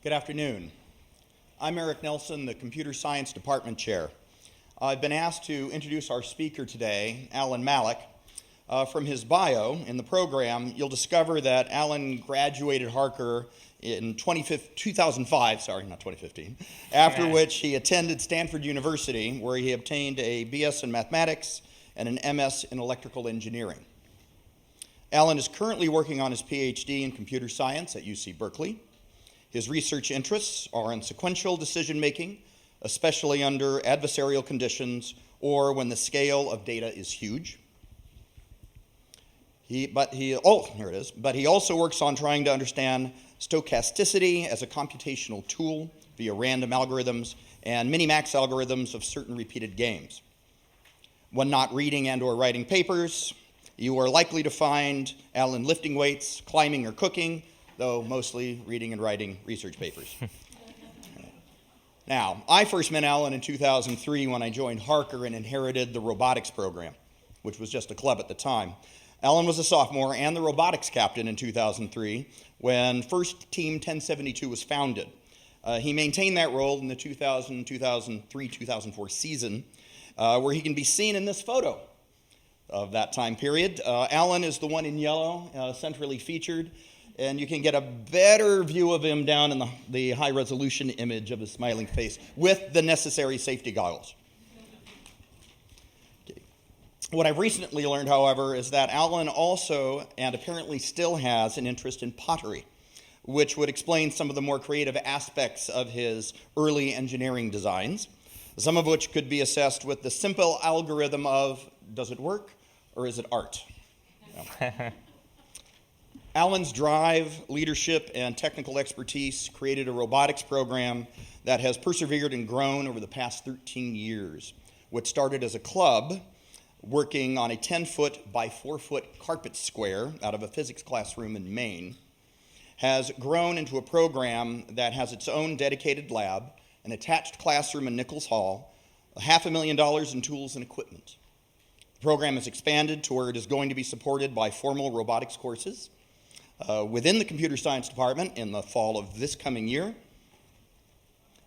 Good afternoon. I'm Eric Nelson, the Computer Science Department Chair. I've been asked to introduce our speaker today, Alan Malek. From his bio in the program, you'll discover that Alan graduated Harker in 2005, not 2015, after which he attended Stanford University, where he obtained a BS in mathematics and an MS in electrical engineering. Alan is currently working on his Ph.D. in computer science at UC Berkeley. His research interests are in sequential decision-making, especially under adversarial conditions or when the scale of data is huge. But he also works on trying to understand stochasticity as a computational tool via random algorithms and minimax algorithms of certain repeated games. When not reading and or writing papers, you are likely to find Alan lifting weights, climbing, or cooking, though mostly reading and writing research papers. Now, I first met Alan in 2003 when I joined Harker and inherited the robotics program, which was just a club at the time. Alan was a sophomore and the robotics captain in 2003 when First Team 1072 was founded. He maintained that role in the 2003-2004 season, where he can be seen in this photo of that time period. Alan is the one in yellow, centrally featured, and you can get a better view of him down in the high-resolution image of his smiling face with the necessary safety goggles. Okay. What I've recently learned, however, is that Alan also, and apparently still has, an interest in pottery, which would explain some of the more creative aspects of his early engineering designs, some of which could be assessed with the simple algorithm of, does it work or is it art? Yeah. Alan's drive, leadership, and technical expertise created a robotics program that has persevered and grown over the past 13 years. What started as a club, working on a 10-foot by 4-foot carpet square out of a physics classroom in Maine, has grown into a program that has its own dedicated lab, an attached classroom in Nichols Hall, $500,000 in tools and equipment. The program has expanded to where it is going to be supported by formal robotics courses within the computer science department in the fall of this coming year.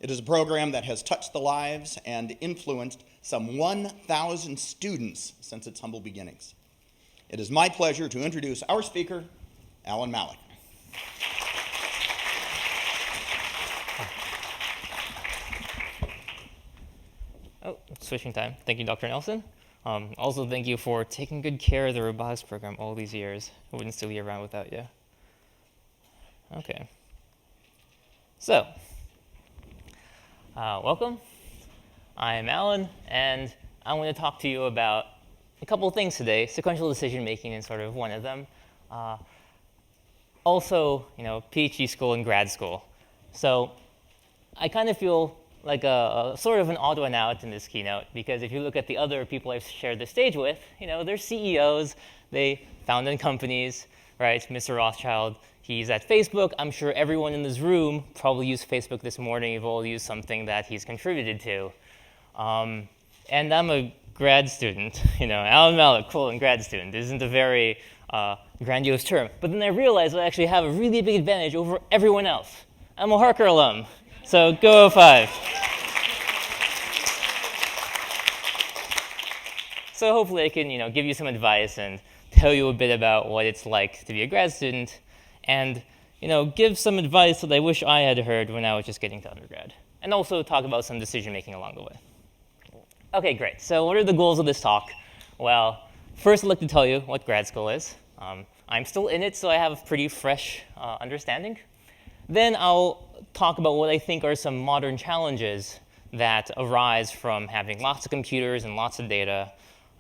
It is a program that has touched the lives and influenced some 1,000 students since its humble beginnings. It is my pleasure to introduce our speaker, Alan Malek. Oh, switching time. Thank you, Dr. Nelson. Also, thank you for taking good care of the robotics program all these years. I wouldn't still be around without you. Okay. So, welcome. I'm Alan, and I'm going to talk to you about a couple of things today. Sequential decision making is sort of one of them. Also, PhD school and grad school. So, I kind of feel like a sort of an odd one out in this keynote, because if you look at the other people I've shared the stage with, they're CEOs, they founded companies, right? Mr. Rothschild, he's at Facebook. I'm sure everyone in this room probably used Facebook this morning. You've all used something that he's contributed to. And I'm a grad student, Alan Malek, cool, and grad student. Isn't a very grandiose term. But then I realized I actually have a really big advantage over everyone else. I'm a Harker alum. So go 05. So hopefully I can, give you some advice and tell you a bit about what it's like to be a grad student, and, give some advice that I wish I had heard when I was just getting to undergrad, and also talk about some decision making along the way. Okay, great. So what are the goals of this talk? Well, first I'd like to tell you what grad school is. I'm still in it, so I have a pretty fresh understanding. Then I'll talk about what I think are some modern challenges that arise from having lots of computers and lots of data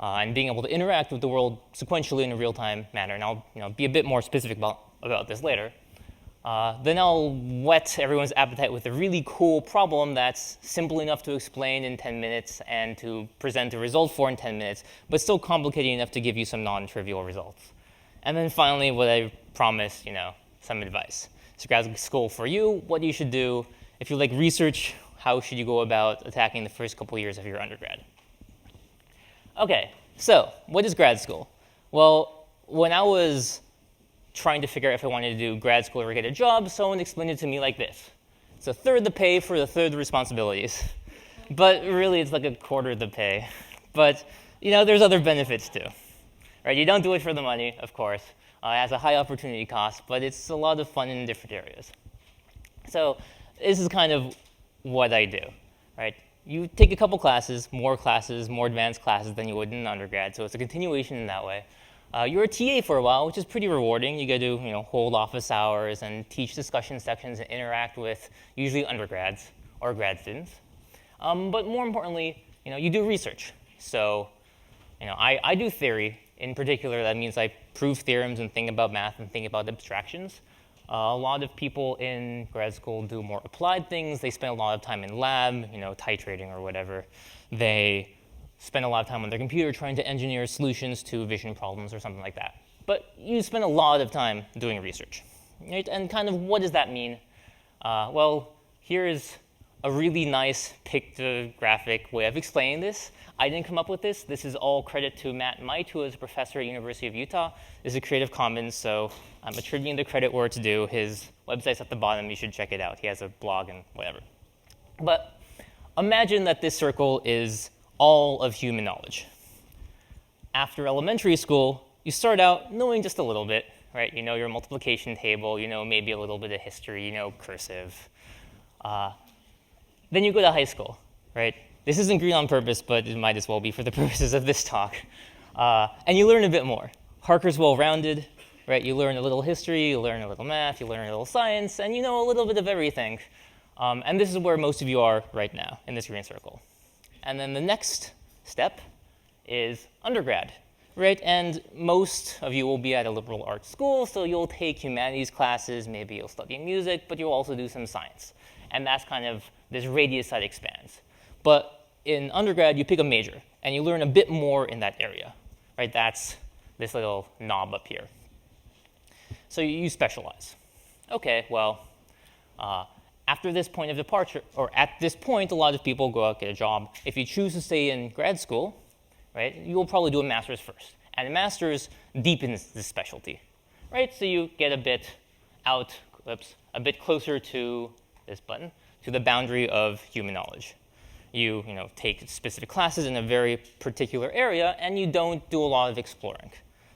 and being able to interact with the world sequentially in a real-time manner. And I'll be a bit more specific about this later. Then I'll whet everyone's appetite with a really cool problem that's simple enough to explain in 10 minutes and to present a result for in 10 minutes, but still complicated enough to give you some non-trivial results. And then finally, what I promised, some advice. So grad school for you, what you should do. If you like research, how should you go about attacking the first couple years of your undergrad? Okay, so what is grad school? Well, when I was trying to figure out if I wanted to do grad school or get a job, someone explained it to me like this. It's a third the pay for a third the responsibilities. But really, it's like a quarter the pay. But there's other benefits too. Right? You don't do it for the money, of course. It has a high opportunity cost, but it's a lot of fun in different areas. So this is kind of what I do. Right? You take a couple classes, more advanced classes than you would in undergrad. So it's a continuation in that way. You're a TA for a while, which is pretty rewarding. You get to hold office hours and teach discussion sections and interact with usually undergrads or grad students. But more importantly, you do research. So I do theory. In particular, that means I prove theorems and think about math and think about abstractions. A lot of people in grad school do more applied things. They spend a lot of time in lab, titrating or whatever. They spend a lot of time on their computer trying to engineer solutions to vision problems or something like that. But you spend a lot of time doing research. Right? And kind of what does that mean? Well, here's a really nice pictographic way of explaining this. I didn't come up with this. This is all credit to Matt Might, who is a professor at University of Utah. This is a Creative Commons, so I'm attributing the credit where it's due. His website's at the bottom. You should check it out. He has a blog and whatever. But imagine that this circle is all of human knowledge. After elementary school, you start out knowing just a little bit, right? You know your multiplication table. You know maybe a little bit of history. You know cursive. Then you go to high school, right? This isn't green on purpose, but it might as well be for the purposes of this talk. And you learn a bit more. Harker's well-rounded, right? You learn a little history, you learn a little math, you learn a little science, and you know a little bit of everything. And this is where most of you are right now, in this green circle. And then the next step is undergrad, right? And most of you will be at a liberal arts school, so you'll take humanities classes, maybe you'll study music, but you'll also do some science. And that's kind of this radius that expands. But in undergrad, you pick a major, and you learn a bit more in that area, right? That's this little knob up here. So you specialize. Okay, well, after this point of departure, or at this point, a lot of people go out, get a job. If you choose to stay in grad school, right, you will probably do a master's first. And a master's deepens this specialty, right? So you get a bit a bit closer to this button, to the boundary of human knowledge. You take specific classes in a very particular area, and you don't do a lot of exploring.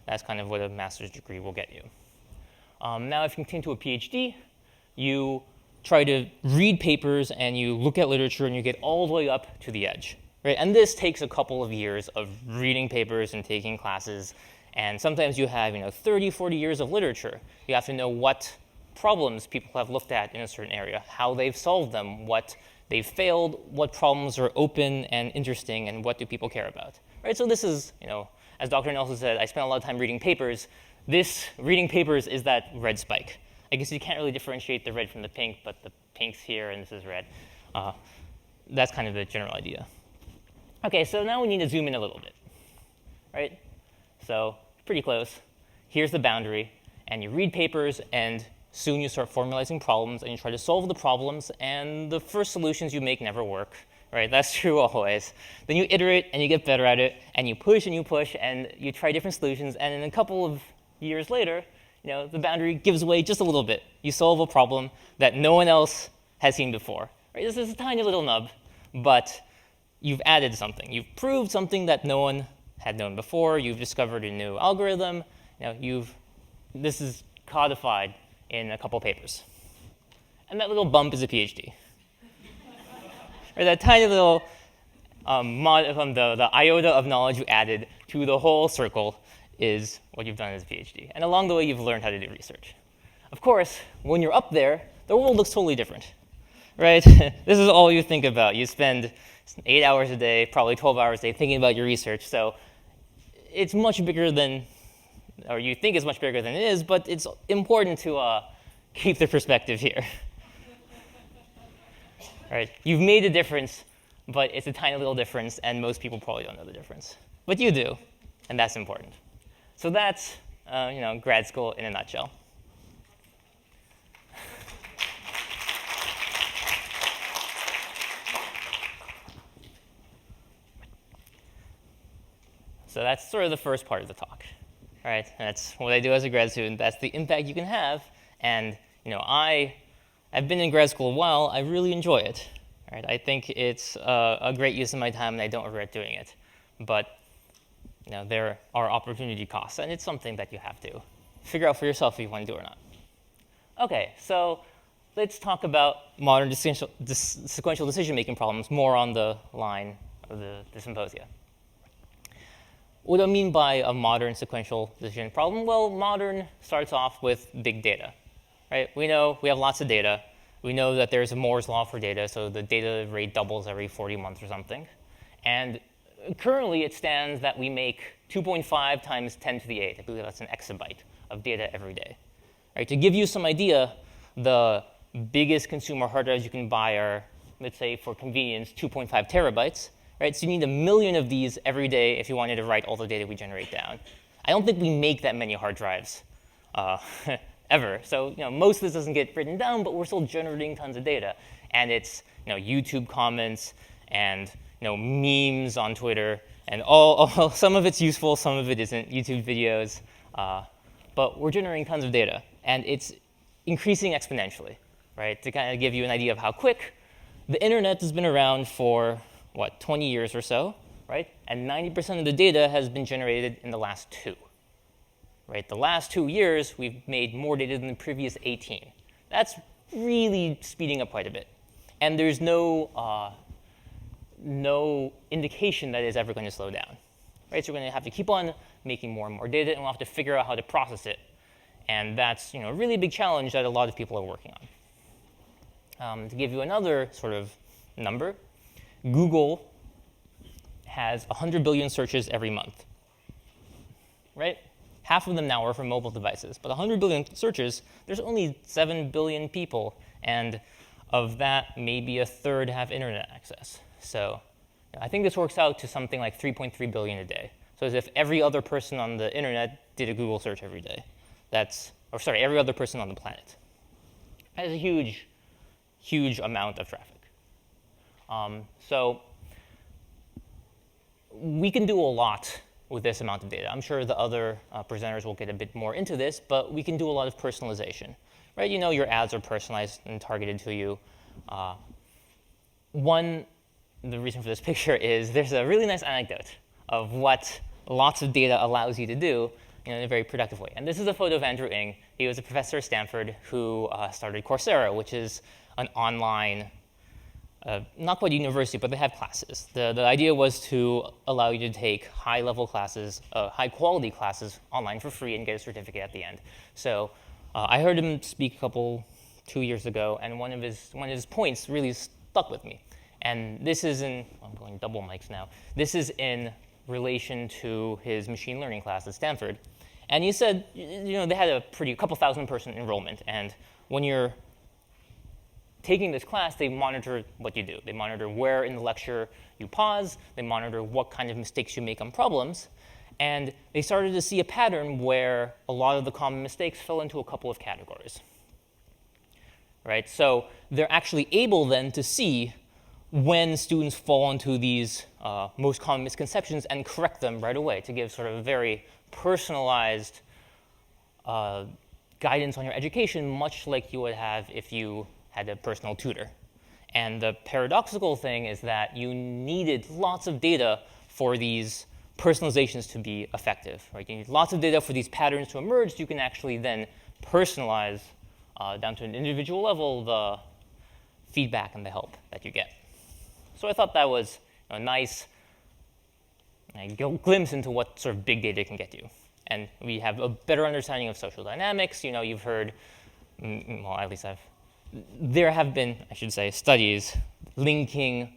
That's kind of what a master's degree will get you. Now, if you continue to a PhD, you try to read papers, and you look at literature, and you get all the way up to the edge. Right? And this takes a couple of years of reading papers and taking classes. And sometimes you have 30, 40 years of literature. You have to know what problems people have looked at in a certain area, how they've solved them, what they've failed, what problems are open and interesting, and what do people care about. Right? So this is, as Dr. Nelson said, I spent a lot of time reading papers. This reading papers is that red spike. I guess you can't really differentiate the red from the pink, but the pink's here and this is red. That's kind of the general idea. Okay, so now we need to zoom in a little bit, right? So pretty close. Here's the boundary, and you read papers, and soon you start formalizing problems, and you try to solve the problems, and the first solutions you make never work, right? That's true always. Then you iterate, and you get better at it, and you push, and you try different solutions, and in a couple of years later, the boundary gives way just a little bit. You solve a problem that no one else has seen before, right? This is a tiny little nub, but you've added something. You've proved something that no one had known before. You've discovered a new algorithm. This is codified in a couple papers. And that little bump is a PhD. Or that tiny little the iota of knowledge you added to the whole circle is what you've done as a PhD. And along the way, you've learned how to do research. Of course, when you're up there, the world looks totally different, right? This is all you think about. You spend 8 hours a day, probably 12 hours a day thinking about your research. So it's much bigger than, or you think it's much bigger than it is, but it's important to keep the perspective here. Right? You've made a difference, but it's a tiny little difference, and most people probably don't know the difference. But you do, and that's important. So that's grad school in a nutshell. So that's sort of the first part of the talk, right? That's what I do as a grad student. That's the impact you can have. And I I've been in grad school a while. I really enjoy it. Right? I think it's a great use of my time, and I don't regret doing it. But there are opportunity costs, and it's something that you have to figure out for yourself if you want to do it or not. Okay, so let's talk about modern sequential decision-making problems more on the line of the symposia. What do I mean by a modern sequential decision problem? Well, modern starts off with big data. Right? We know we have lots of data. We know that there's a Moore's law for data, so the data rate doubles every 40 months or something. And currently, it stands that we make 2.5 times 10 to the 8. I believe that's an exabyte of data every day. Right? To give you some idea, the biggest consumer hard drives you can buy are, let's say, for convenience, 2.5 terabytes. Right? So you need 1 million of these every day if you wanted to write all the data we generate down. I don't think we make that many hard drives ever. So most of this doesn't get written down, but we're still generating tons of data. And it's YouTube comments and memes on Twitter, and all some of it's useful, some of it isn't, YouTube videos. But we're generating tons of data, and it's increasing exponentially. Right? To kind of give you an idea of how quick, the internet has been around for 20 years or so, right? And 90% of the data has been generated in the last 2. Right? The last 2 years, we've made more data than the previous 18. That's really speeding up quite a bit. And there's no indication that it's ever going to slow down. Right? So we're going to have to keep on making more and more data, and we'll have to figure out how to process it. And that's a really big challenge that a lot of people are working on. To give you another sort of number, Google has 100 billion searches every month. Right? Half of them now are for mobile devices. But 100 billion searches, there's only 7 billion people. And of that, maybe a third have internet access. So I think this works out to something like 3.3 billion a day. So as if every other person on the internet did a Google search every day. Every other person on the planet. That is a huge, huge amount of traffic. So we can do a lot with this amount of data. I'm sure the other presenters will get a bit more into this, but we can do a lot of personalization. Right? Your ads are personalized and targeted to you. The reason for this picture is there's a really nice anecdote of what lots of data allows you to do in a very productive way. And this is a photo of Andrew Ng. He was a professor at Stanford who started Coursera, which is an online, not quite a university, but they have classes. The idea was to allow you to take high-level classes, high-quality classes online for free and get a certificate at the end. So I heard him speak 2 years ago, and one of his points really stuck with me. And this is I'm going double mics now. This is in relation to his machine learning class at Stanford. And he said, they had a couple thousand person enrollment. And when you're taking this class, they monitor what you do. They monitor where in the lecture you pause. They monitor what kind of mistakes you make on problems. And they started to see a pattern where a lot of the common mistakes fell into a couple of categories. Right? So they're actually able then to see when students fall into these most common misconceptions and correct them right away to give sort of a very personalized guidance on your education, much like you would have if you had a personal tutor. And the paradoxical thing is that you needed lots of data for these personalizations to be effective. Right? You need lots of data for these patterns to emerge. You can actually then personalize down to an individual level the feedback and the help that you get. So I thought that was a nice glimpse into what sort of big data can get you. And we have a better understanding of social dynamics. You've heard, well, at least there have been, I should say, studies linking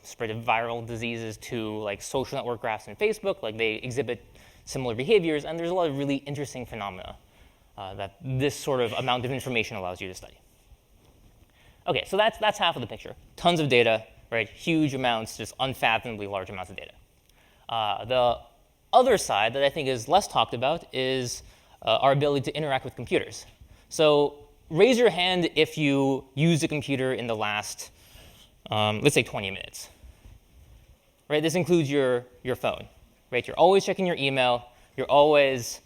spread of viral diseases to social network graphs in Facebook. They exhibit similar behaviors, and there's a lot of really interesting phenomena that this sort of amount of information allows you to study. Okay, so that's half of the picture. Tons of data. Right? Huge amounts, just unfathomably large amounts of data. The other side that I think is less talked about is our ability to interact with computers. So raise your hand if you used a computer in the last, let's say, 20 minutes. Right? This includes your phone. Right? You're always checking your email. You're always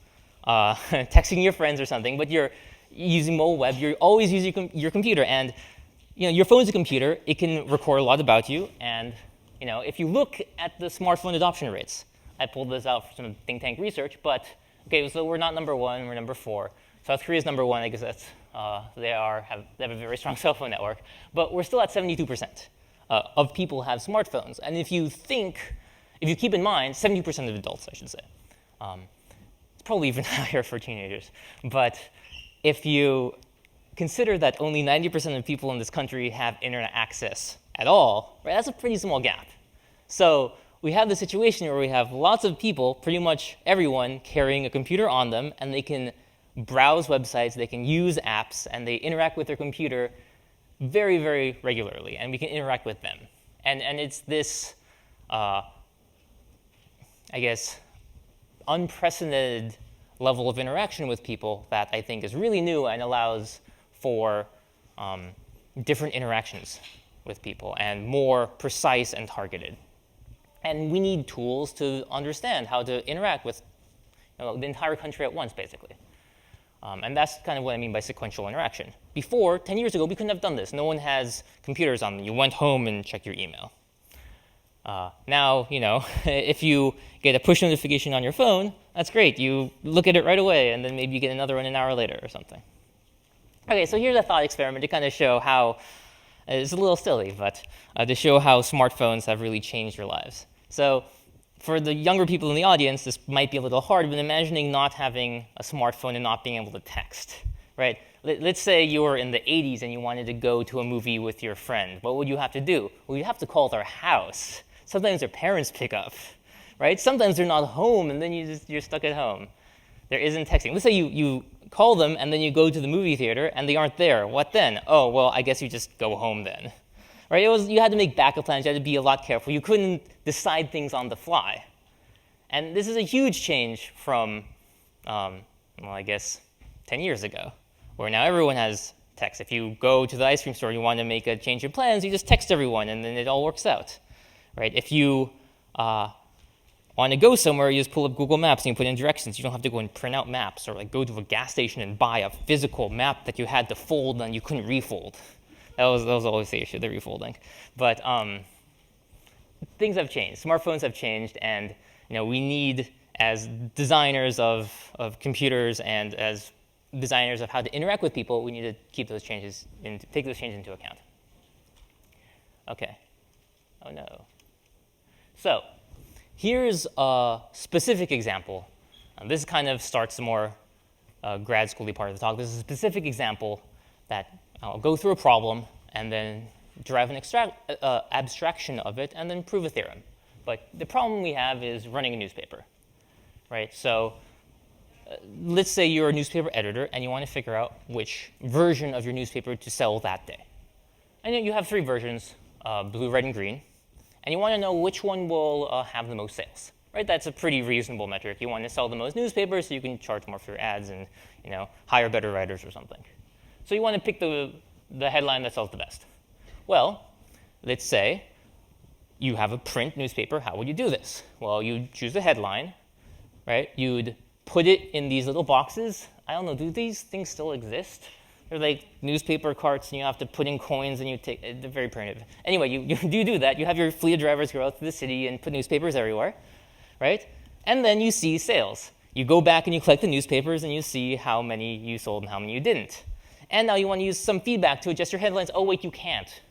texting your friends or something, but you're using mobile web, you're always using your computer. And your phone's a computer. It can record a lot about you. And if you look at the smartphone adoption rates, I pulled this out from some think tank research. But OK, so we're not number 1. We're number 4. South Korea is number 1. I guess that's they have a very strong cell phone network. But we're still at 72% of people have smartphones. And if you keep in mind, 70% of adults, I should say. It's probably even higher for teenagers. But if you consider that only 90% of people in this country have internet access at all, right, that's a pretty small gap. So we have the situation where we have lots of people, pretty much everyone, carrying a computer on them, and they can browse websites, they can use apps, and they interact with their computer very, very regularly, and we can interact with them. And it's this, I guess, unprecedented level of interaction with people that I think is really new and allows for different interactions with people and more precise and targeted. And we need tools to understand how to interact with the entire country at once, basically. And that's kind of what I mean by sequential interaction. Before, 10 years ago, we couldn't have done this. No one has computers on them. You went home and checked your email. Now, if you get a push notification on your phone, that's great. You look at it right away, and then maybe you get another one an hour later or something. OK, so here's a thought experiment to kind of show how, it's a little silly, but to show how smartphones have really changed your lives. So for the younger people in the audience, this might be a little hard, but imagining not having a smartphone and not being able to text, right? Let's say you were in the 80s and you wanted to go to a movie with your friend. What would you have to do? Well, you'd have to call their house. Sometimes their parents pick up, right? Sometimes they're not home, and then you're stuck at home. There isn't texting. Let's say you call them, and then you go to the movie theater, and they aren't there. What then? Oh, well, I guess you just go home then. Right? You had to make backup plans. You had to be a lot careful. You couldn't decide things on the fly. And this is a huge change from, I guess, 10 years ago, where now everyone has text. If you go to the ice cream store and you want to make a change of plans, you just text everyone, and then it all works out. Right? If you want to go somewhere, you just pull up Google Maps and you put in directions. You don't have to go and print out maps or go to a gas station and buy a physical map that you had to fold and you couldn't refold. That was always the issue, the refolding. But things have changed. Smartphones have changed, and we need, as designers of computers and as designers of how to interact with people, we need to keep those changes take those changes into account. OK. Oh no. So here's a specific example. This kind of starts the more grad school-y part of the talk. This is a specific example that I'll go through a problem and then derive an abstraction of it and then prove a theorem. But the problem we have is running a newspaper, right? So let's say you're a newspaper editor and you want to figure out which version of your newspaper to sell that day. And you have 3 versions, blue, red, and green. And you want to know which one will have the most sales, right? That's a pretty reasonable metric. You want to sell the most newspapers so you can charge more for your ads and hire better writers or something. So you want to pick the headline that sells the best. Well, let's say you have a print newspaper. How would you do this? Well, you'd choose a headline, right? You'd put it in these little boxes. I don't know, do these things still exist? They're like newspaper carts, and you have to put in coins, and they're very primitive. Anyway, you do that. You have your fleet of drivers go out to the city and put newspapers everywhere, right? And then you see sales. You go back and you collect the newspapers, and you see how many you sold and how many you didn't. And now you want to use some feedback to adjust your headlines. Oh, wait, you can't.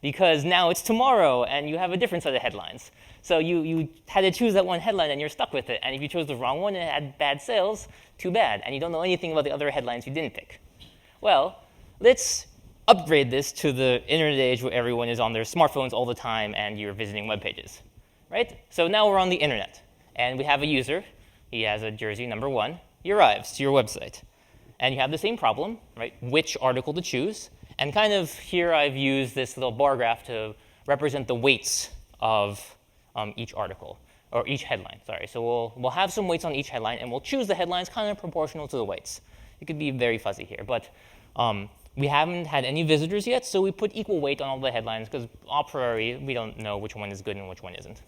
Because now it's tomorrow, and you have a different set of headlines. So you had to choose that one headline, and you're stuck with it. And if you chose the wrong one and it had bad sales, too bad. And you don't know anything about the other headlines you didn't pick. Well, let's upgrade this to the internet age where everyone is on their smartphones all the time and you're visiting web pages, right? So now we're on the internet, and we have a user. He has a jersey number 1. He arrives to your website. And you have the same problem, right? Which article to choose. And kind of here I've used this little bar graph to represent the weights of each article, or each headline, sorry. So we'll have some weights on each headline, and we'll choose the headlines kind of proportional to the weights. It could be very fuzzy here, but we haven't had any visitors yet, so we put equal weight on all the headlines, because a priori, we don't know which one is good and which one isn't.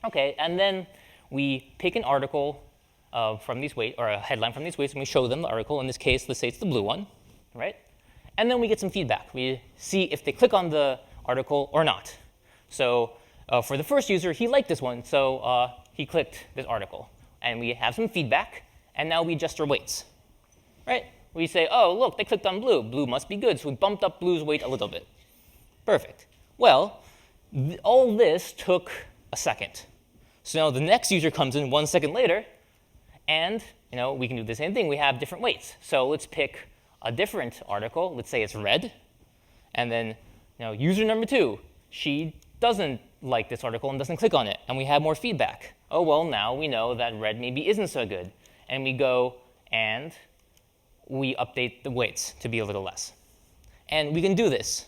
OK, and then we pick an article from these weights, or a headline from these weights, and we show them the article. In this case, let's say it's the blue one, right? And then we get some feedback. We see if they click on the article or not. So for the first user, he liked this one, so he clicked this article. And we have some feedback, and now we adjust our weights, right? We say, oh, look, they clicked on blue. Blue must be good, so we bumped up blue's weight a little bit. Perfect. Well, all this took a second. So now the next user comes in 1 second later, and we can do the same thing. We have different weights. So let's pick a different article. Let's say it's red. And then user number 2, she doesn't like this article and doesn't click on it. And we have more feedback. Oh, well, now we know that red maybe isn't so good. And we go and we update the weights to be a little less. And we can do this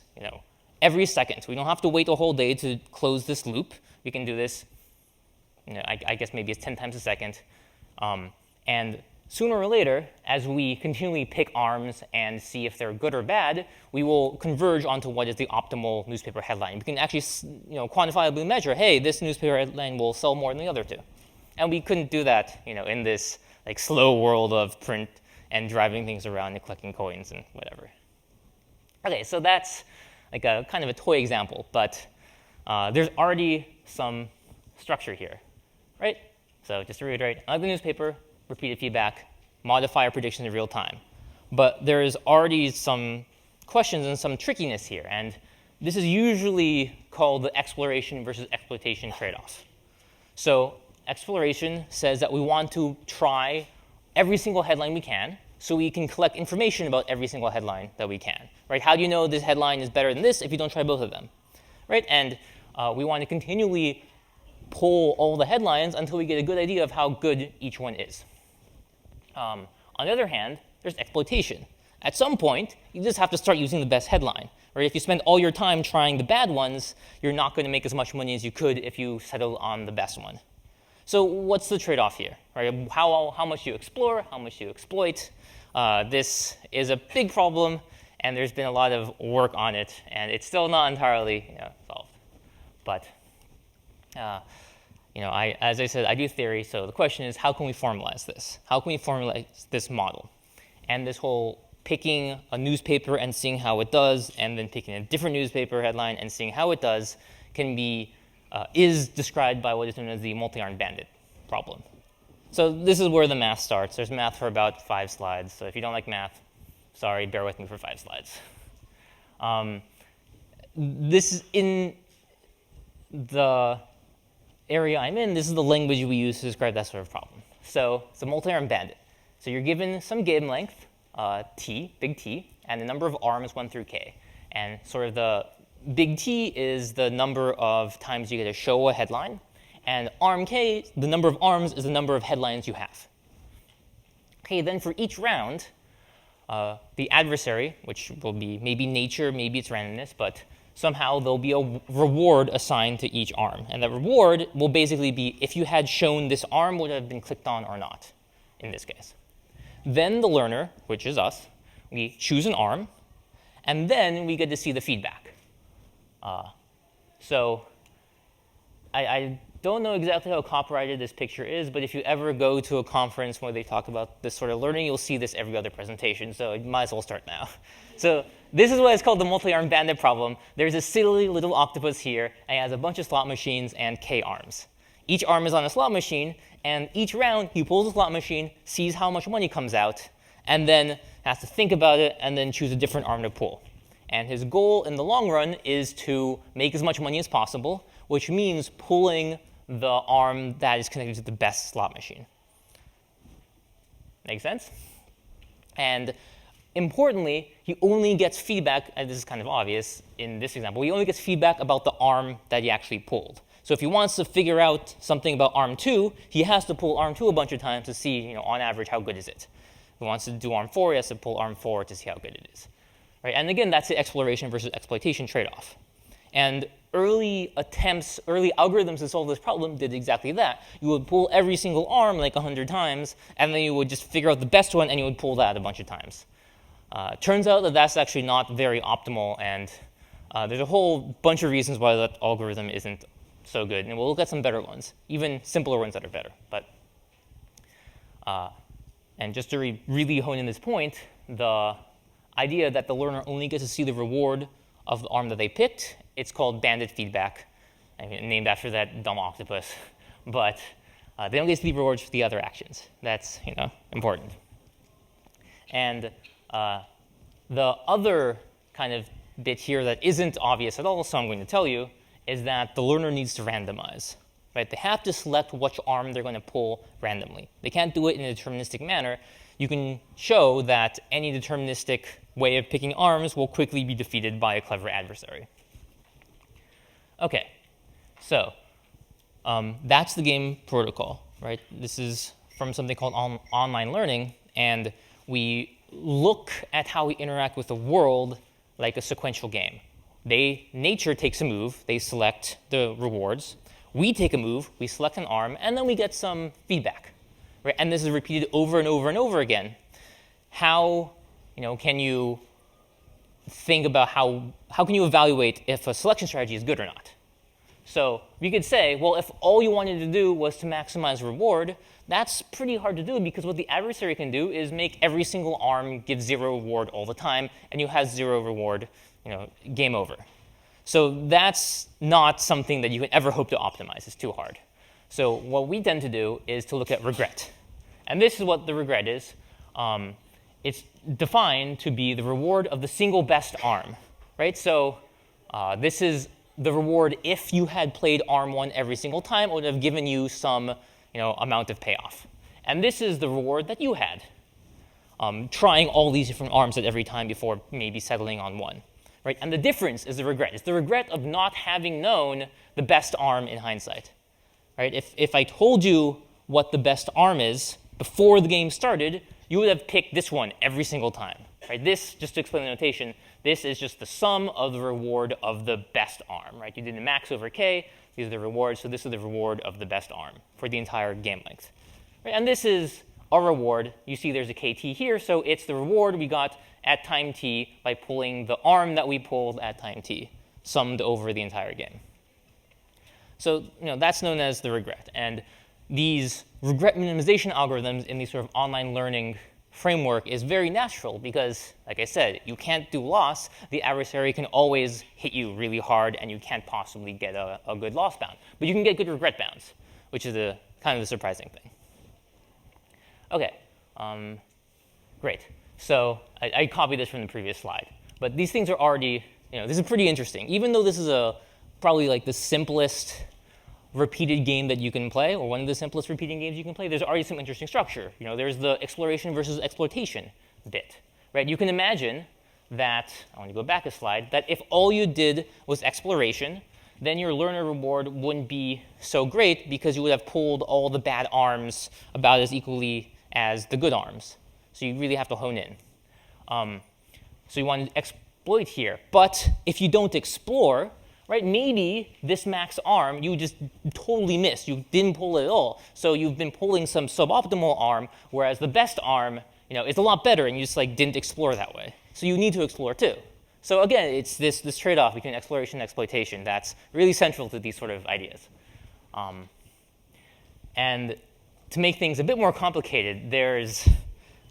every second. We don't have to wait a whole day to close this loop. We can do this, I guess maybe it's 10 times a second. And sooner or later, as we continually pick arms and see if they're good or bad, we will converge onto what is the optimal newspaper headline. We can actually quantifiably measure, hey, this newspaper headline will sell more than the other two. And we couldn't do that in this slow world of print and driving things around and collecting coins and whatever. OK, so that's a kind of a toy example, but there's already some structure here, right? So just to reiterate, ugly newspaper, repeated feedback, modify our prediction in real time. But there is already some questions and some trickiness here, and this is usually called the exploration versus exploitation trade-off. So exploration says that we want to try every single headline we can, so we can collect information about every single headline that we can, right? How do you know this headline is better than this if you don't try both of them, right? And we want to continually pull all the headlines until we get a good idea of how good each one is. On the other hand, there's exploitation. At some point, you just have to start using the best headline, right? If you spend all your time trying the bad ones, you're not going to make as much money as you could if you settle on the best one. So what's the trade-off here, right? How much do you explore? How much do you exploit? This is a big problem, and there's been a lot of work on it, and it's still not entirely solved. But as I said, I do theory, so the question is, how can we formalize this? How can we formalize this model? And this whole picking a newspaper and seeing how it does, and then picking a different newspaper headline and seeing how it does, is described by what is known as the multi-armed bandit problem. So this is where the math starts. There's math for about 5 slides. So if you don't like math, sorry, bear with me for 5 slides. This is in the area I'm in, this is the language we use to describe that sort of problem. So it's a multi-armed bandit. So you're given some game length, T, big T, and the number of arms 1 through K. And sort of the big T is the number of times you get to show a headline. And arm K, the number of arms, is the number of headlines you have. Okay, then for each round, the adversary, which will be maybe nature, maybe it's randomness, but somehow there'll be a reward assigned to each arm. And that reward will basically be if you had shown this arm would have been clicked on or not, in this case. Then the learner, which is us, we choose an arm, and then we get to see the feedback. So I don't know exactly how copyrighted this picture is, but if you ever go to a conference where they talk about this sort of learning, you'll see this every other presentation, so you might as well start now. So this is what is called the multi-armed bandit problem. There's a silly little octopus here, and it has a bunch of slot machines and K arms. Each arm is on a slot machine, and each round he pulls the slot machine, sees how much money comes out, and then has to think about it and then choose a different arm to pull. And his goal in the long run is to make as much money as possible, which means pulling the arm that is connected to the best slot machine. Make sense? And importantly, he only gets feedback, and this is kind of obvious in this example, he only gets feedback about the arm that he actually pulled. So if he wants to figure out something about arm 2, he has to pull arm 2 a bunch of times to see, on average, how good is it. If he wants to do arm 4, he has to pull arm 4 to see how good it is. Right? And again, that's the exploration versus exploitation trade-off. And early algorithms to solve this problem did exactly that. You would pull every single arm like 100 times, and then you would just figure out the best one, and you would pull that a bunch of times. Turns out that that's actually not very optimal, and there's a whole bunch of reasons why that algorithm isn't so good. And we'll look at some better ones, even simpler ones that are better. But And just to really hone in this point, the idea that the learner only gets to see the reward of the arm that they picked, it's called Bandit feedback, named after that dumb octopus. But they don't get to see rewards for the other actions. That's important. And the other kind of bit here that isn't obvious at all, so I'm going to tell you, is that the learner needs to randomize. Right? They have to select which arm they're going to pull randomly. They can't do it in a deterministic manner. You can show that any deterministic way of picking arms will quickly be defeated by a clever adversary. OK, so that's the game protocol. Right? This is from something called online learning. And we look at how we interact with the world like a sequential game. Nature takes a move. They select the rewards. We take a move, we select an arm, and then we get some feedback. Right? And this is repeated over and over and over again. How can you think about how can you evaluate if a selection strategy is good or not? So we could say, well, if all you wanted to do was to maximize reward, that's pretty hard to do because what the adversary can do is make every single arm give 0 reward all the time, and you have 0 reward, game over. So that's not something that you can ever hope to optimize. It's too hard. So what we tend to do is to look at regret. And this is what the regret is. It's defined to be the reward of the single best arm. Right? So this is the reward if you had played arm 1 every single time, it would have given you some amount of payoff. And this is the reward that you had, trying all these different arms at every time before maybe settling on one. Right? And the difference is the regret. It's the regret of not having known the best arm in hindsight. Right? If I told you what the best arm is before the game started, you would have picked this one every single time. Right? This, just to explain the notation, this is just the sum of the reward of the best arm. Right? You did a max over k. These are the rewards. So this is the reward of the best arm for the entire game length. Right? And this is our reward. You see there's a kt here. So it's the reward we got at time t by pulling the arm that we pulled at time t, summed over the entire game. So that's known as the regret. And these regret minimization algorithms in these sort of online learning framework is very natural because, like I said, you can't do loss. The adversary can always hit you really hard, and you can't possibly get a good loss bound. But you can get good regret bounds, which is kind of the surprising thing. OK, great. So I copied this from the previous slide. But these things are already, this is pretty interesting. Even though this is probably like the simplest repeated game that you can play, or one of the simplest repeating games you can play, there's already some interesting structure. There's the exploration versus exploitation bit. Right? You can imagine that, I want to go back a slide, that if all you did was exploration, then your learner reward wouldn't be so great because you would have pulled all the bad arms about as equally as the good arms. So you really have to hone in. So you want to exploit here. But if you don't explore, right, maybe this max arm you just totally missed. You didn't pull it at all. So you've been pulling some suboptimal arm, whereas the best arm is a lot better, and you just didn't explore that way. So you need to explore too. So again, it's this trade-off between exploration and exploitation that's really central to these sort of ideas. And to make things a bit more complicated, there's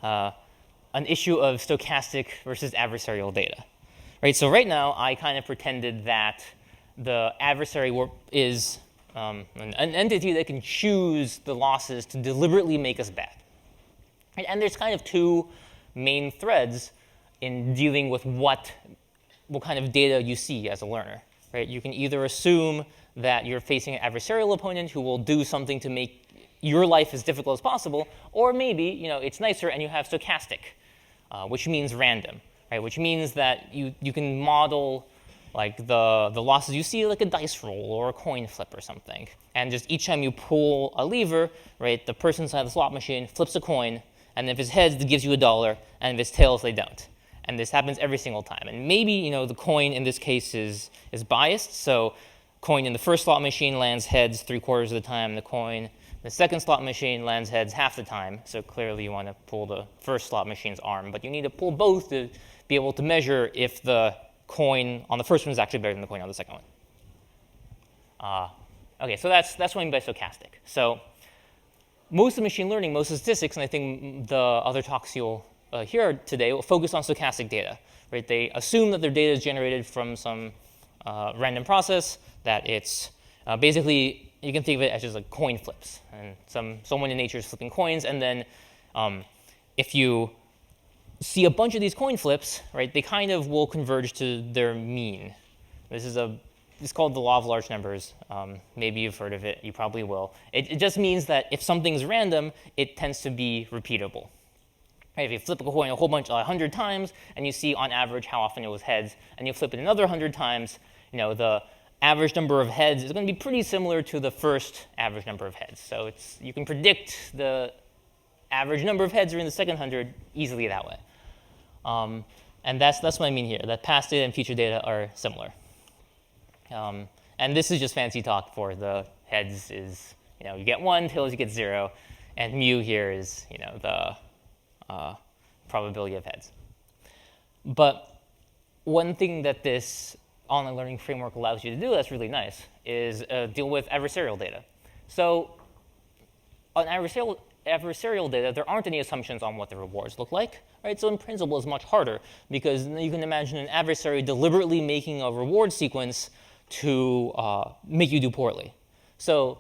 an issue of stochastic versus adversarial data. Right? So right now, I kind of pretended that the adversary is an entity that can choose the losses to deliberately make us bad. Right? And there's kind of two main threads in dealing with what kind of data you see as a learner. Right? You can either assume that you're facing an adversarial opponent who will do something to make your life as difficult as possible, or maybe it's nicer and you have stochastic, which means random, right? Which means that you can model the losses you see like a dice roll or a coin flip or something, and just each time you pull a lever, right, the person inside the slot machine flips a coin, and if it's heads, it gives you $1, and if it's tails, they don't. And this happens every single time. And maybe the coin in this case is biased, so coin in the first slot machine lands heads 3/4 of the time. The coin the second slot machine lands heads half the time, so clearly you want to pull the first slot machine's arm, but you need to pull both to be able to measure if the coin on the first one is actually better than the coin on the second one. OK, so that's what I mean by stochastic. So most of machine learning, most of statistics, and I think the other talks you'll hear today will focus on stochastic data. Right? They assume that their data is generated from some random process, that it's basically, you can think of it as just like coin flips. And someone in nature is flipping coins, and then if you see a bunch of these coin flips, right, they kind of will converge to their mean. It's called the law of large numbers. Maybe you've heard of it. You probably will. It just means that if something's random, it tends to be repeatable. Right, if you flip a coin a whole bunch, 100 times, and you see on average how often it was heads, and you flip it another 100 times, the average number of heads is going to be pretty similar to the first average number of heads. So you can predict the average number of heads during the second 100 easily that way. And that's what I mean here, that past data and future data are similar. And this is just fancy talk for the heads is, you get 1, tails you get 0, and mu here is, the probability of heads. But one thing that this online learning framework allows you to do that's really nice is deal with adversarial data. So on adversarial data, there aren't any assumptions on what the rewards look like. Right? So in principle, it's much harder because you can imagine an adversary deliberately making a reward sequence to make you do poorly. So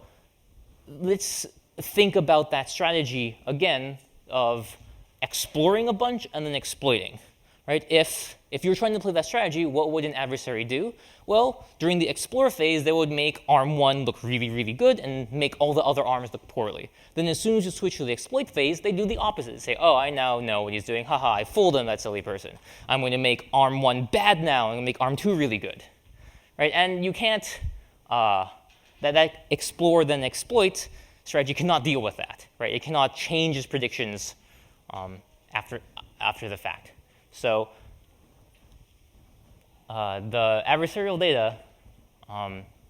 let's think about that strategy again of exploring a bunch and then exploiting. Right? If you're trying to play that strategy, what would an adversary do? Well, during the explore phase, they would make arm 1 look really, really good and make all the other arms look poorly. Then as soon as you switch to the exploit phase, they do the opposite. They say, oh, I now know what he's doing. Haha, I fooled him, that silly person. I'm going to make arm 1 bad now. I'm going to make arm 2 really good. Right? And you can't, that explore then exploit strategy cannot deal with that. Right? It cannot change its predictions after the fact. So the adversarial data,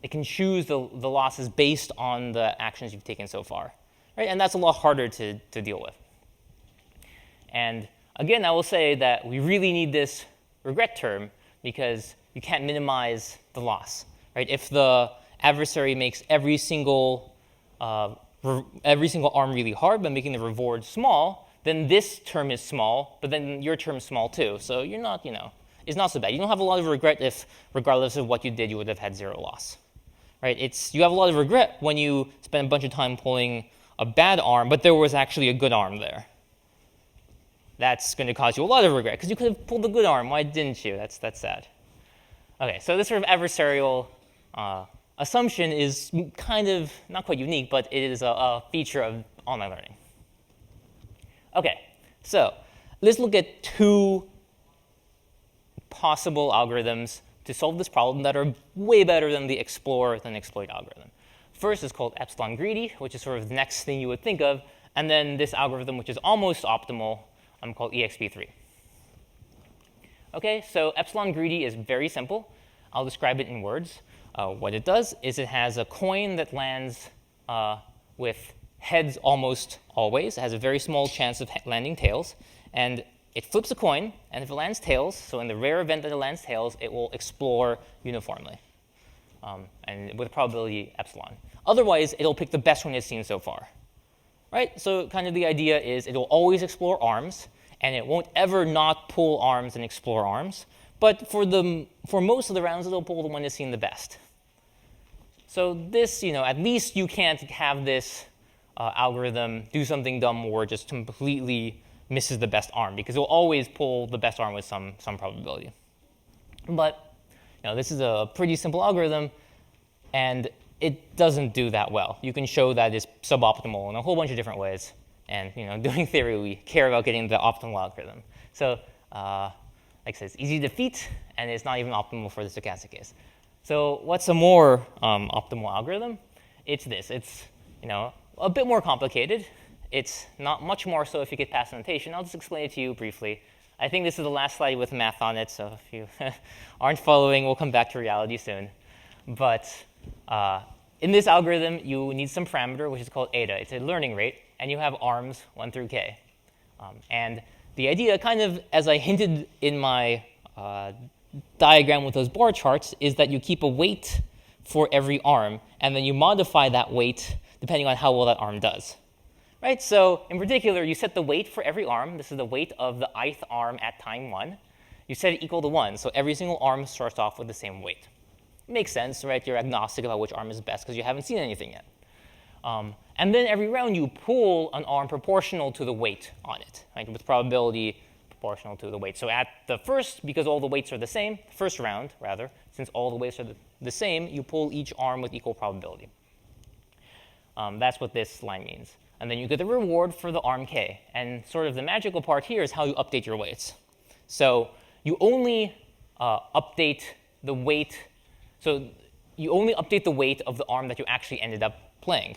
it can choose the losses based on the actions you've taken so far. Right? And that's a lot harder to deal with. And again, I will say that we really need this regret term because you can't minimize the loss. Right? If the adversary makes every single arm really hard by making the reward small, then this term is small, but then your term is small too. So you're not, it's not so bad. You don't have a lot of regret if, regardless of what you did, you would have had 0 loss. Right? You have a lot of regret when you spend a bunch of time pulling a bad arm, but there was actually a good arm there. That's going to cause you a lot of regret because you could have pulled the good arm. Why didn't you? That's sad. Okay, so this sort of adversarial assumption is kind of not quite unique, but it is a feature of online learning. Okay, so let's look at 2 possible algorithms to solve this problem that are way better than the explore than exploit algorithm. First is called epsilon greedy, which is sort of the next thing you would think of, and then this algorithm, which is almost optimal, called exp3. Okay, so epsilon greedy is very simple. I'll describe it in words. What it does is it has a coin that lands with heads almost always. It has a very small chance of landing tails. And it flips a coin, and if it lands tails, so in the rare event that it lands tails, it will explore uniformly, and with a probability epsilon. Otherwise, it'll pick the best one it's seen so far. Right? So kind of the idea is it will always explore arms, and it won't ever not pull arms and explore arms. But for most of the rounds, it'll pull the one it's seen the best. So this, at least you can't have this algorithm do something dumb or just completely misses the best arm, because it will always pull the best arm with some probability. But this is a pretty simple algorithm, and it doesn't do that well. You can show that it's suboptimal in a whole bunch of different ways. And doing theory, we care about getting the optimal algorithm. So like I said, it's easy to defeat, and it's not even optimal for the stochastic case. So what's a more optimal algorithm? It's this. It's a bit more complicated. It's not much more so if you get past annotation. I'll just explain it to you briefly. I think this is the last slide with math on it, so if you aren't following, we'll come back to reality soon. But in this algorithm, you need some parameter, which is called eta. It's a learning rate, and you have arms 1 through k. And the idea, kind of as I hinted in my diagram with those bar charts, is that you keep a weight for every arm, and then you modify that weight depending on how well that arm does. right? So in particular, you set the weight for every arm. This is the weight of the ith arm at time 1. You set it equal to 1, so every single arm starts off with the same weight. Makes sense, right? You're agnostic about which arm is best because you haven't seen anything yet. And then every round you pull an arm proportional to the weight on it, right? With probability proportional to the weight. So at the first, because all the weights are the same, first round rather, since all the weights are the same, you pull each arm with equal probability. That's what this line means. And then you get the reward for the arm k. And sort of the magical part here is how you update your weights. So you only update the weight. So you only update the weight of the arm that you actually ended up playing.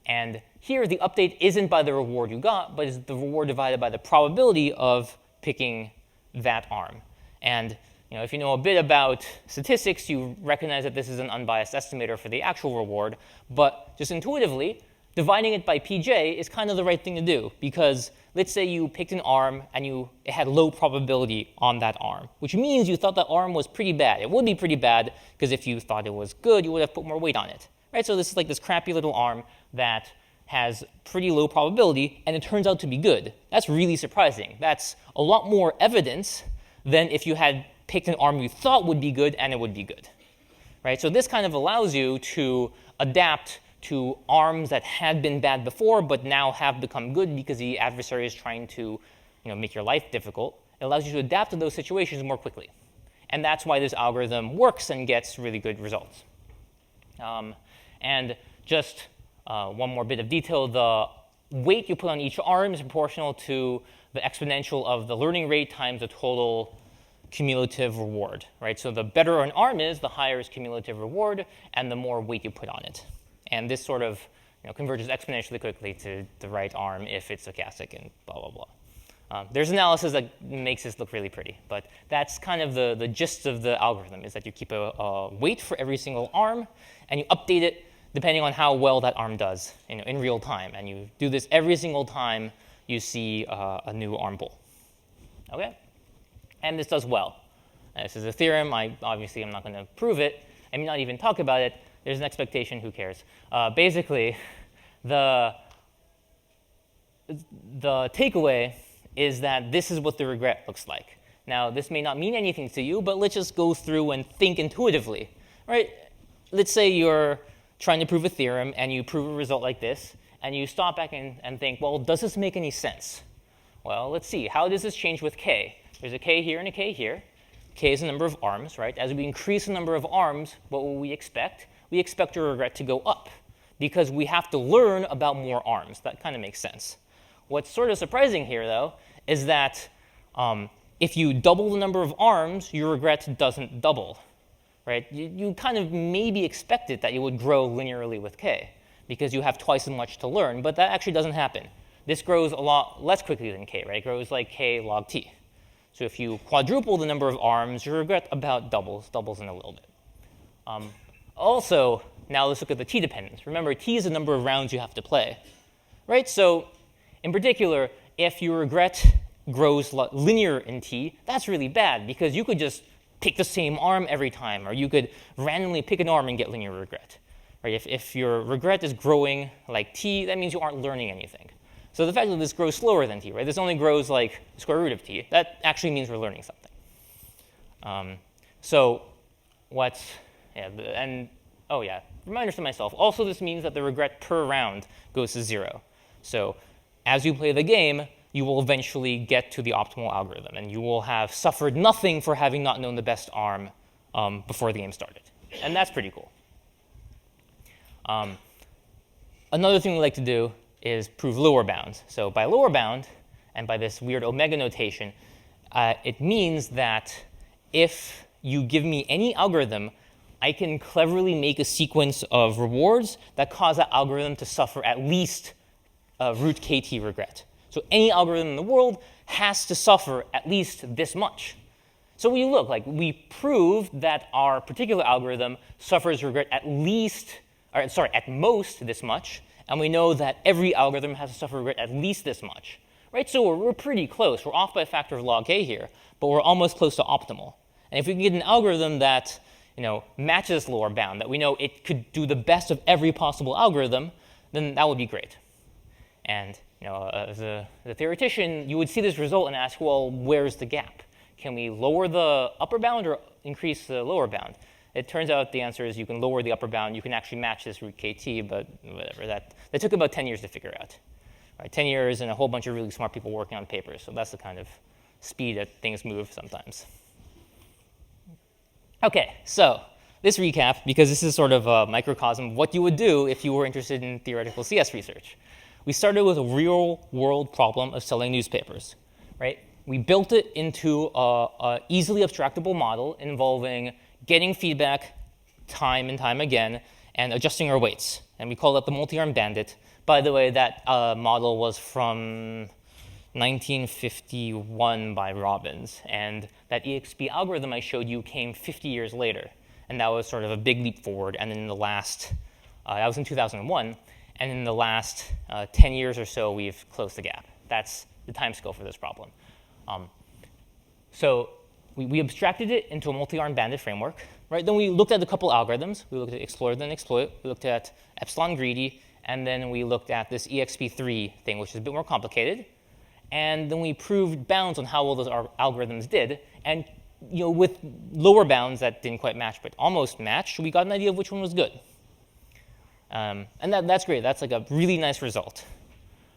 And here, the update isn't by the reward you got, but is the reward divided by the probability of picking that arm. And if you know a bit about statistics, you recognize that this is an unbiased estimator for the actual reward. But just intuitively, dividing it by pj is kind of the right thing to do, because let's say you picked an arm and it had low probability on that arm, which means you thought that arm was pretty bad. It would be pretty bad, because if you thought it was good, you would have put more weight on it. Right? So this is like this crappy little arm that has pretty low probability, and it turns out to be good. That's really surprising. That's a lot more evidence than if you had picked an arm you thought would be good and it would be good. Right? So this kind of allows you to adapt to arms that had been bad before but now have become good because the adversary is trying to make your life difficult. It allows you to adapt to those situations more quickly. And that's why this algorithm works and gets really good results. And just one more bit of detail, the weight you put on each arm is proportional to the exponential of the learning rate times the total cumulative reward. Right? So the better an arm is, the higher its cumulative reward, and the more weight you put on it. And this sort of converges exponentially quickly to the right arm if it's stochastic and blah, blah, blah. There's analysis that makes this look really pretty, but that's kind of the gist of the algorithm, is that you keep a weight for every single arm, and you update it depending on how well that arm does in real time. And you do this every single time you see a new arm pull. Okay? And this does well. This is a theorem. Obviously, I'm not going to prove it. I may not even talk about it. There's an expectation. Who cares? Basically, the takeaway is that this is what the regret looks like. Now, this may not mean anything to you, but let's just go through and think intuitively. Right? Let's say you're trying to prove a theorem, and you prove a result like this, and you stop back and think, well, does this make any sense? Well, let's see. How does this change with k? There's a k here and a k here. K is the number of arms, right? As we increase the number of arms, what will we expect? We expect your regret to go up, because we have to learn about more arms. That kind of makes sense. What's sort of surprising here, though, is that if you double the number of arms, your regret doesn't double. Right? You kind of maybe expected that it would grow linearly with k, because you have twice as much to learn, but that actually doesn't happen. This grows a lot less quickly than k, right? It grows like k log t. So if you quadruple the number of arms, your regret about doubles in a little bit. Also, now let's look at the t dependence. Remember, t is the number of rounds you have to play. Right? So in particular, if your regret grows linear in t, that's really bad, because you could just pick the same arm every time, or you could randomly pick an arm and get linear regret. Right? If your regret is growing like t, that means you aren't learning anything. So the fact that this grows slower than t, right? This only grows like square root of t. That actually means we're learning something. Reminder to myself. Also, this means that the regret per round goes to 0. So as you play the game, you will eventually get to the optimal algorithm, and you will have suffered nothing for having not known the best arm before the game started. And that's pretty cool. Another thing we like to do is prove lower bounds. So by lower bound, and by this weird omega notation, it means that if you give me any algorithm, I can cleverly make a sequence of rewards that cause that algorithm to suffer at least root kt regret. So any algorithm in the world has to suffer at least this much. So when you look, we proved that our particular algorithm suffers regret at most this much, and we know that every algorithm has to suffer regret at least this much. Right? So we're pretty close. We're off by a factor of log k here, but we're almost close to optimal. And if we can get an algorithm that matches lower bound, that we know it could do the best of every possible algorithm, then that would be great. And as a theoretician, you would see this result and ask, well, where's the gap? Can we lower the upper bound or increase the lower bound? It turns out the answer is you can lower the upper bound. You can actually match this root KT, but whatever. That took about 10 years to figure out. Right, 10 years and a whole bunch of really smart people working on papers. So that's the kind of speed that things move sometimes. OK, so this recap, because this is sort of a microcosm of what you would do if you were interested in theoretical CS research. We started with a real-world problem of selling newspapers. Right? We built it into a easily abstractable model involving getting feedback time and time again and adjusting our weights. And we call it the Multiarmed Bandit. By the way, that model was from 1951 by Robbins. And that EXP algorithm I showed you came 50 years later. And that was sort of a big leap forward. And in the last, that was in 2001. And in the last 10 years or so, we've closed the gap. That's the timescale for this problem. So we abstracted it into a multi-armed bandit framework. Right? Then we looked at a couple algorithms. We looked at exploit and exploit. We looked at epsilon greedy. And then we looked at this EXP3 thing, which is a bit more complicated. And then we proved bounds on how well those algorithms did. And with lower bounds that didn't quite match, but almost matched, we got an idea of which one was good. And that's great. That's like a really nice result.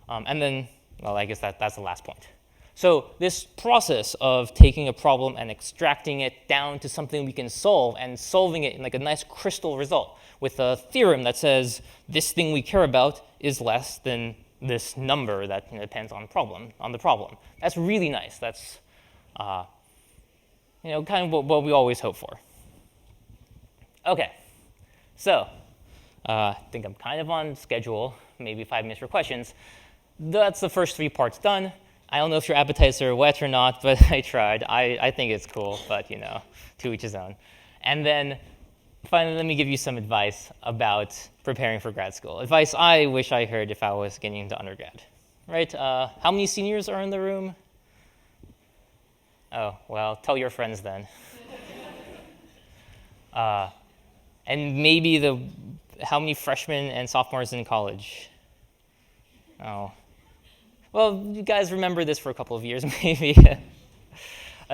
And then, well, I guess that's the last point. So this process of taking a problem and extracting it down to something we can solve and solving it in like a nice crystal result with a theorem that says this thing we care about is less than this number that depends on the problem. That's really nice. That's kind of what we always hope for. OK, so I think I'm kind of on schedule, maybe 5 minutes for questions. That's the first 3 parts done. I don't know if your appetites are wet or not, but I tried. I think it's cool, but to each his own. And then finally, let me give you some advice about preparing for grad school. Advice I wish I heard if I was getting into undergrad. Right? How many seniors are in the room? Oh, well, tell your friends then. And maybe how many freshmen and sophomores in college? Oh. Well, you guys remember this for a couple of years, maybe.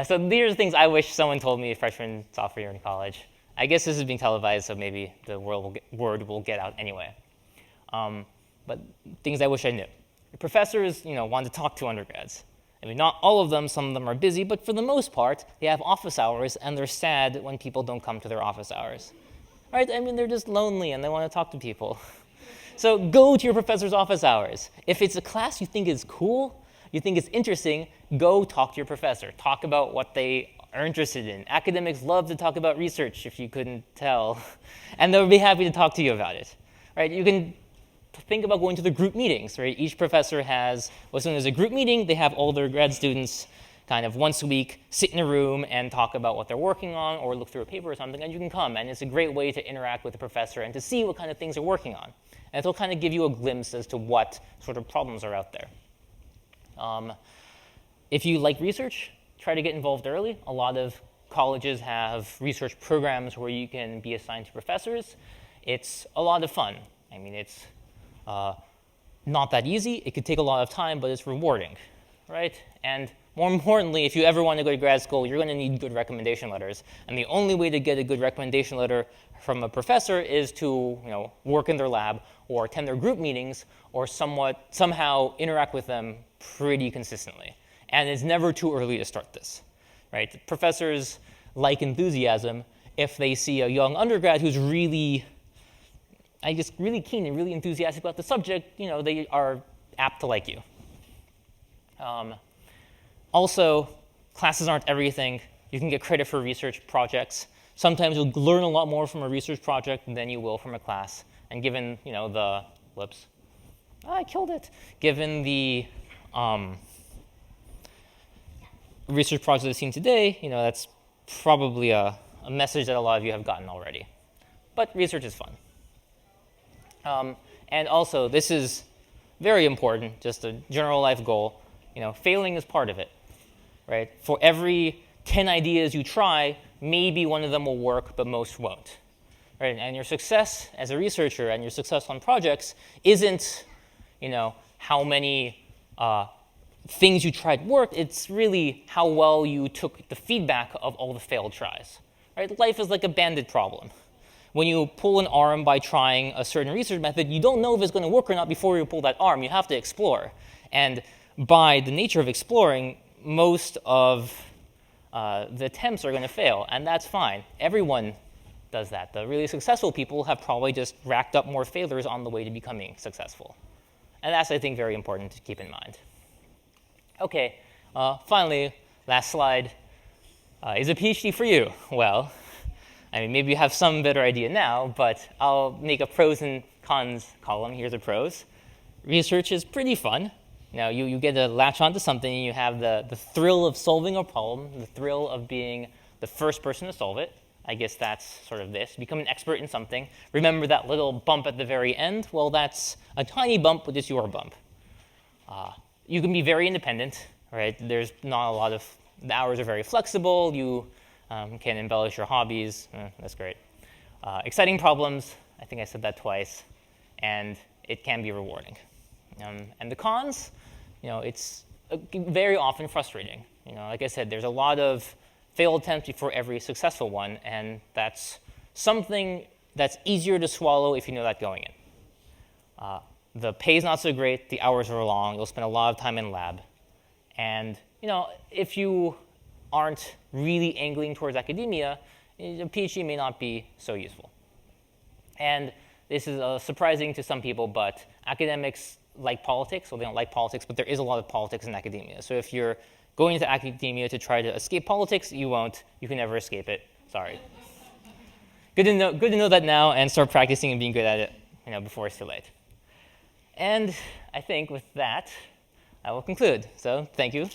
So these are the things I wish someone told me freshman, sophomore year in college. I guess this is being televised, so maybe the word will get out anyway. But things I wish I knew. Professors, want to talk to undergrads. I mean, not all of them. Some of them are busy, but for the most part, they have office hours, and they're sad when people don't come to their office hours. Right? I mean, they're just lonely, and they want to talk to people. So go to your professor's office hours. If it's a class you think is cool, you think is interesting, go talk to your professor. Talk about what they are interested in. Academics love to talk about research, if you couldn't tell. And they'll be happy to talk to you about it. Right? You can think about going to the group meetings. Right? Each professor has what's known as a group meeting. They have all their grad students kind of once a week sit in a room and talk about what they're working on or look through a paper or something, and you can come. And it's a great way to interact with the professor and to see what kind of things they're working on. And it'll kind of give you a glimpse as to what sort of problems are out there. If you like research, try to get involved early. A lot of colleges have research programs where you can be assigned to professors. It's a lot of fun. I mean, it's not that easy. It could take a lot of time, but it's rewarding, right? And more importantly, if you ever want to go to grad school, you're going to need good recommendation letters. And the only way to get a good recommendation letter from a professor is to work in their lab or attend their group meetings or somehow interact with them pretty consistently. And it's never too early to start this. Right? Professors like enthusiasm. If they see a young undergrad who's really keen and really enthusiastic about the subject, they are apt to like you. Also, classes aren't everything. You can get credit for research projects. Sometimes you'll learn a lot more from a research project than you will from a class. And given, I killed it. Given the research project I've seen today, that's probably a message that a lot of you have gotten already. But research is fun. And also, this is very important, just a general life goal. Failing is part of it. Right? For every 10 ideas you try, maybe one of them will work, but most won't. Right? And your success as a researcher and your success on projects isn't, how many things you tried worked. It's really how well you took the feedback of all the failed tries. Right? Life is like a bandit problem. When you pull an arm by trying a certain research method, you don't know if it's going to work or not before you pull that arm. You have to explore. And by the nature of exploring, most of the attempts are going to fail, and that's fine. Everyone does that. The really successful people have probably just racked up more failures on the way to becoming successful. And that's, I think, very important to keep in mind. OK, finally, last slide. Is a PhD for you? Well, I mean, maybe you have some better idea now, but I'll make a pros and cons column. Here's the pros. Research is pretty fun. Now, you get to latch onto something, and you have the thrill of solving a problem, the thrill of being the first person to solve it. I guess that's sort of this. Become an expert in something. Remember that little bump at the very end? Well, that's a tiny bump, but it's your bump. You can be very independent, right? There's not a lot of, the hours are very flexible. You can embellish your hobbies. That's great. Exciting problems. I think I said that twice. And it can be rewarding. And the cons, it's very often frustrating. Like I said, there's a lot of failed attempts before every successful one, and that's something that's easier to swallow if you know that going in. The pay's not so great, the hours are long, you'll spend a lot of time in lab. And if you aren't really angling towards academia, a PhD may not be so useful. And this is surprising to some people, but academics like politics. Well, they don't like politics, but there is a lot of politics in academia. So if you're going into academia to try to escape politics, you won't. You can never escape it. Sorry. Good to know that now and start practicing and being good at it before it's too late. And I think with that, I will conclude. So thank you.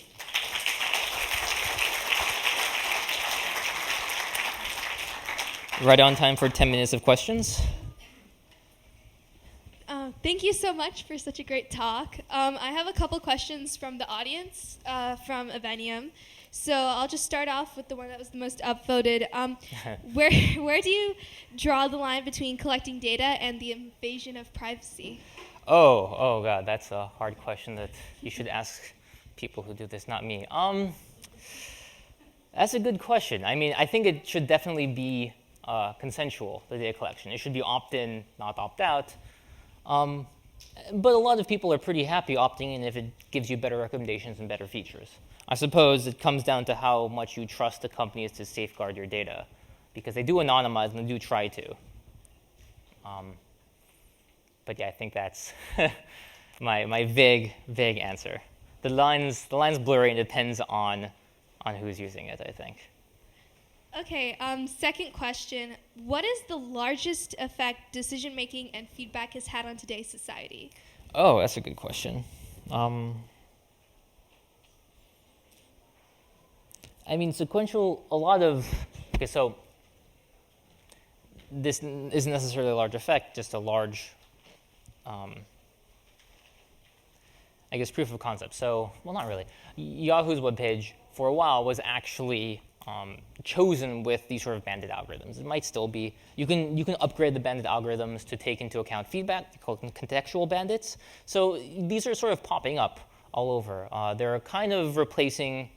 Right on time for 10 minutes of questions. Thank you so much for such a great talk. I have a couple questions from the audience from Evenium. So I'll just start off with the one that was the most upvoted. Where do you draw the line between collecting data and the invasion of privacy? Oh God, that's a hard question that you should ask people who do this, not me. That's a good question. I mean, I think it should definitely be consensual, the data collection. It should be opt-in, not opt-out. But a lot of people are pretty happy opting in if it gives you better recommendations and better features. I suppose it comes down to how much you trust the companies to safeguard your data, because they do anonymize and they do try to. But yeah, I think that's my vague answer. The line's blurry and depends on who's using it, I think. Okay, second question. What is the largest effect decision-making and feedback has had on today's society? Oh, that's a good question. I mean, sequential, okay, so this isn't necessarily a large effect, just a large, I guess, proof of concept. So, well, not really. Yahoo's webpage for a while was actually chosen with these sort of bandit algorithms. It might still be. You can upgrade the bandit algorithms to take into account feedback. They call them contextual bandits. So these are sort of popping up all over. They're kind of replacing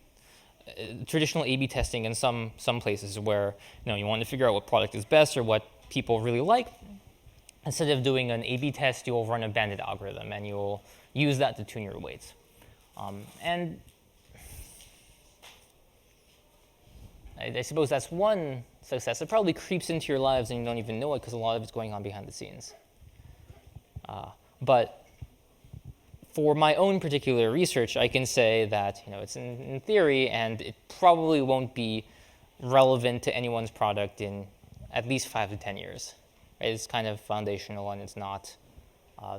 traditional A/B testing in some places where you want to figure out what product is best or what people really like. Instead of doing an A/B test, you'll run a bandit algorithm and you'll use that to tune your weights. And I suppose that's one success. It probably creeps into your lives and you don't even know it because a lot of it's going on behind the scenes. But for my own particular research, I can say that it's in theory, and it probably won't be relevant to anyone's product in at least 5 to 10 years. Right? It's kind of foundational and it's not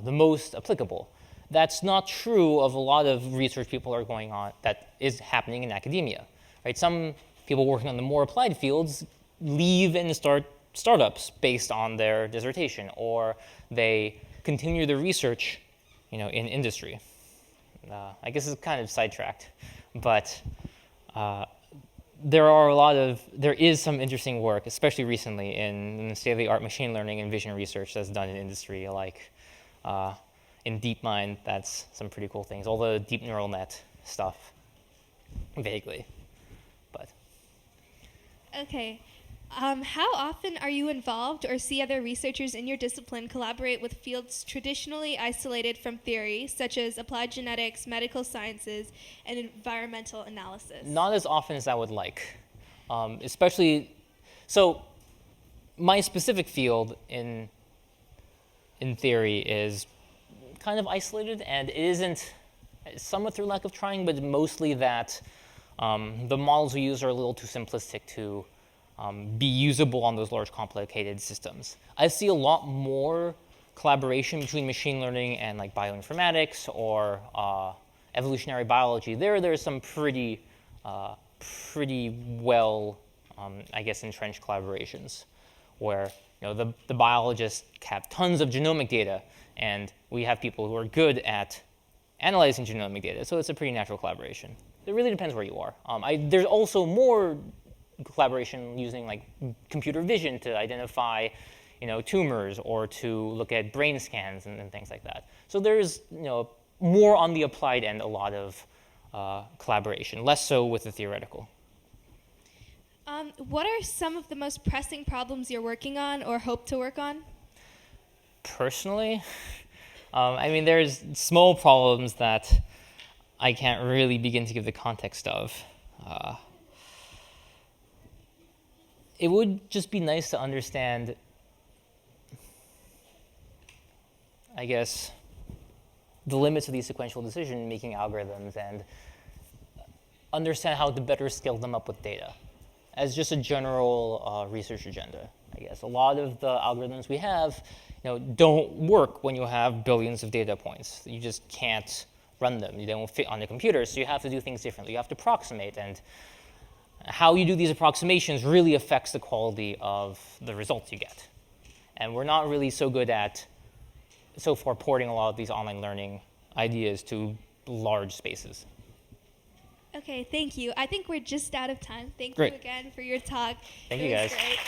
the most applicable. That's not true of a lot of research people are going on that is happening in academia. Right? Some people working on the more applied fields leave and start startups based on their dissertation, or they continue their research in industry. I guess it's kind of sidetracked, but there is some interesting work, especially recently in state-of-the-art machine learning and vision research that's done in industry. Like in DeepMind, that's some pretty cool things. All the deep neural net stuff, vaguely. But Okay. How often are you involved or see other researchers in your discipline collaborate with fields traditionally isolated from theory, such as applied genetics, medical sciences, and environmental analysis? not as often as I would like. Especially, so my specific field in theory is kind of isolated, and it isn't somewhat through lack of trying, but mostly that the models we use are a little too simplistic to be usable on those large complicated systems. I see a lot more collaboration between machine learning and like bioinformatics or evolutionary biology. There's some pretty well, I guess, entrenched collaborations where the biologists have tons of genomic data, and we have people who are good at analyzing genomic data. So it's a pretty natural collaboration. It really depends where you are. There's also more collaboration using like computer vision to identify tumors or to look at brain scans and things like that. So there's more on the applied end, a lot of collaboration, less so with the theoretical. What are some of the most pressing problems you're working on or hope to work on? Personally, I mean, there's small problems that I can't really begin to give the context of. It would just be nice to understand, I guess, the limits of these sequential decision-making algorithms and understand how to better scale them up with data as just a general research agenda, I guess. A lot of the algorithms we have don't work when you have billions of data points. You just can't run them. They don't fit on the computer, so you have to do things differently. You have to approximate, and how you do these approximations really affects the quality of the results you get. And we're not really so good at, so far, porting a lot of these online learning ideas to large spaces. Okay, thank you. I think we're just out of time. Thank Great. you again for your talk. Thank It you, was guys. great.